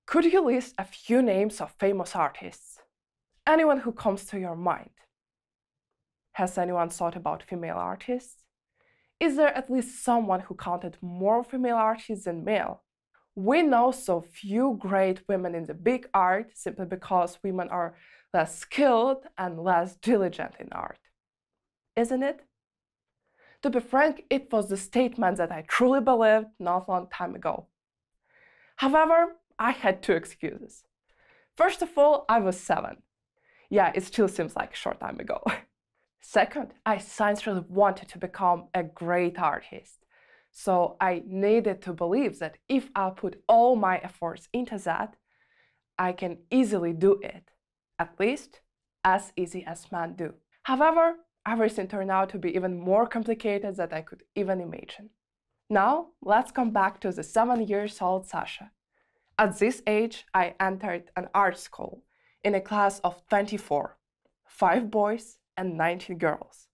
Could you list a few names of famous artists? Anyone who comes to your mind? Has anyone thought about female artists? Is there at least someone who counted more female artists than male? We know so few great women in the big art simply because women are less skilled and less diligent in art. Isn't it? To be frank, it was the statement that I truly believed not a long time ago. However, I had two excuses. First of all, I was 7. Yeah, it still seems like a short time ago. Second, I sincerely wanted to become a great artist. So I needed to believe that if I put all my efforts into that, I can easily do it. At least, as easy as men do. However, everything turned out to be even more complicated than I could even imagine. Now, let's come back to the 7-year-old Sasha. At this age, I entered an art school in a class of 24, 5 boys and 19 girls.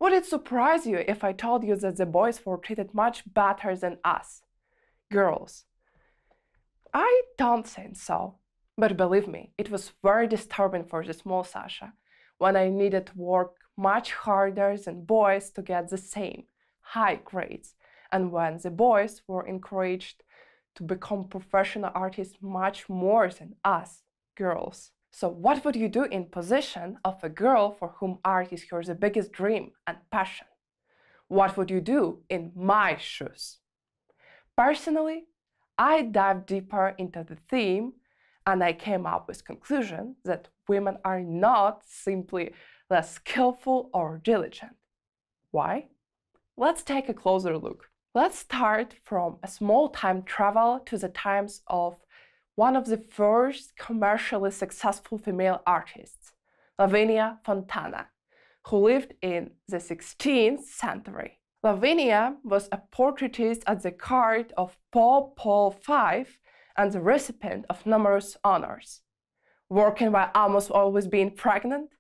Would it surprise you if I told you that the boys were treated much better than us, girls? I don't think so, but believe me, it was very disturbing for the small Sasha when I needed to work much harder than boys to get the same high grades, and when the boys were encouraged to become professional artists much more than us, girls. So what would you do in position of a girl for whom art is her the biggest dream and passion? What would you do in my shoes? Personally, I dived deeper into the theme and I came up with conclusion that women are not simply less skillful or diligent. Why? Let's take a closer look. Let's start from a small time travel to the times of one of the first commercially successful female artists, Lavinia Fontana, who lived in the 16th century. Lavinia was a portraitist at the court of Pope Paul V and the recipient of numerous honors. Working while almost always being pregnant?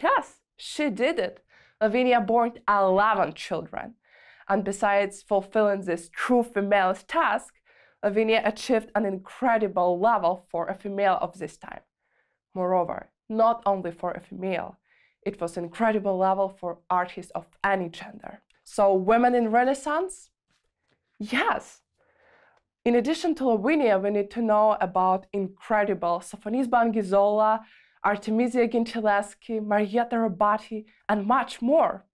Yes, she did it. Lavinia bore 11 children. And besides fulfilling this true female task, Lavinia achieved an incredible level for a female of this time. Moreover, not only for a female, it was an incredible level for artists of any gender. So, women in Renaissance? Yes. In addition to Lavinia, we need to know about incredible Sofonisba Anguissola, Artemisia Gentileschi, Marietta Rabati, and much more.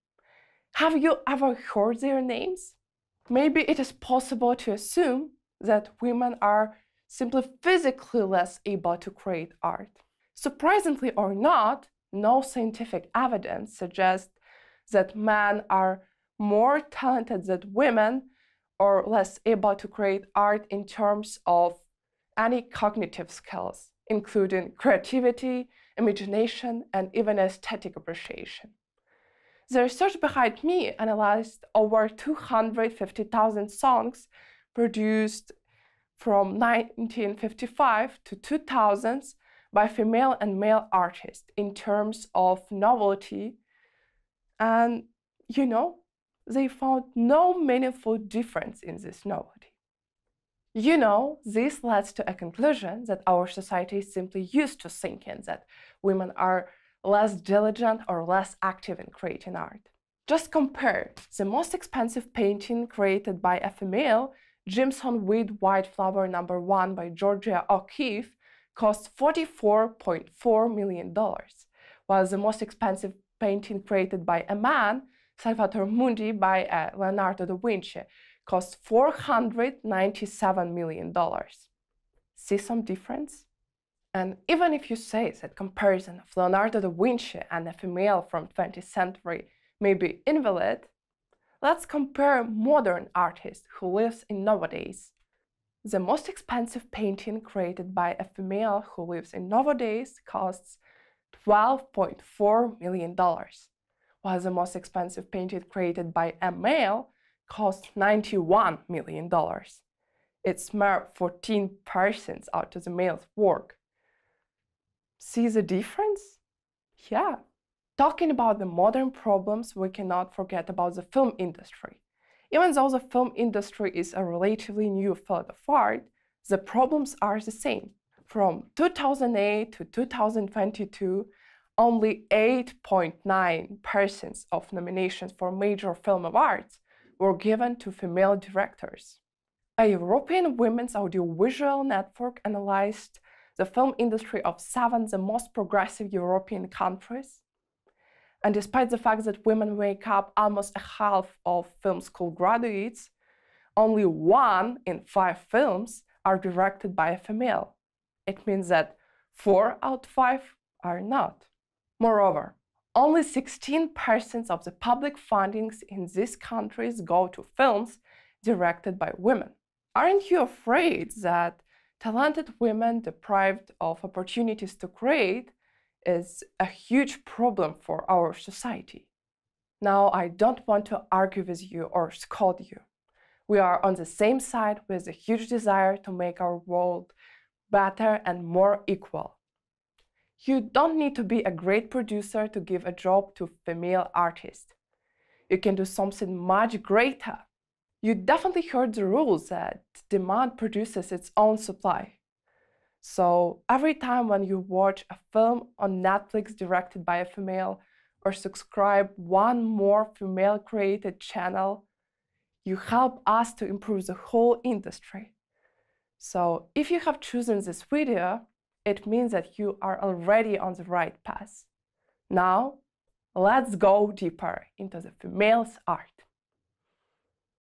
Have you ever heard their names? Maybe it is possible to assume that women are simply physically less able to create art. Surprisingly or not, no scientific evidence suggests that men are more talented than women or less able to create art in terms of any cognitive skills, including creativity, imagination, and even aesthetic appreciation. The research behind me analyzed over 250,000 songs produced from 1955 to 2000 by female and male artists in terms of novelty, and they found no meaningful difference in this novelty. This leads to a conclusion that our society is simply used to thinking that women are less diligent or less active in creating art. Just compare the most expensive painting created by a female, Jimson Weed White Flower No. 1 by Georgia O'Keeffe, cost $44.4 million, while the most expensive painting created by a man, Salvator Mundi by Leonardo da Vinci, cost $497 million. See some difference? And even if you say that comparison of Leonardo da Vinci and a female from 20th century may be invalid, let's compare modern artist who lives in nowadays. The most expensive painting created by a female who lives in nowadays costs $12.4 million, while the most expensive painting created by a male costs $91 million. It's mere 14% out of the male's work. See the difference? Yeah. Talking about the modern problems, we cannot forget about the film industry. Even though the film industry is a relatively new field of art, the problems are the same. From 2008 to 2022, only 8.9% of nominations for major film awards were given to female directors. A European Women's Audiovisual Network analyzed the film industry of 7 the most progressive European countries. And despite the fact that women make up almost a half of film school graduates, only 1 in 5 films are directed by a female. It means that 4 out of 5 are not. Moreover, only 16% of the public fundings in these countries go to films directed by women. Aren't you afraid that talented women deprived of opportunities to create is a huge problem for our society? Now, I don't want to argue with you or scold you. We are on the same side with a huge desire to make our world better and more equal. You don't need to be a great producer to give a job to female artists. You can do something much greater. You definitely heard the rules that demand produces its own supply. So every time when you watch a film on Netflix directed by a female or subscribe one more female-created channel, you help us to improve the whole industry. So if you have chosen this video, it means that you are already on the right path. Now, let's go deeper into the female's art.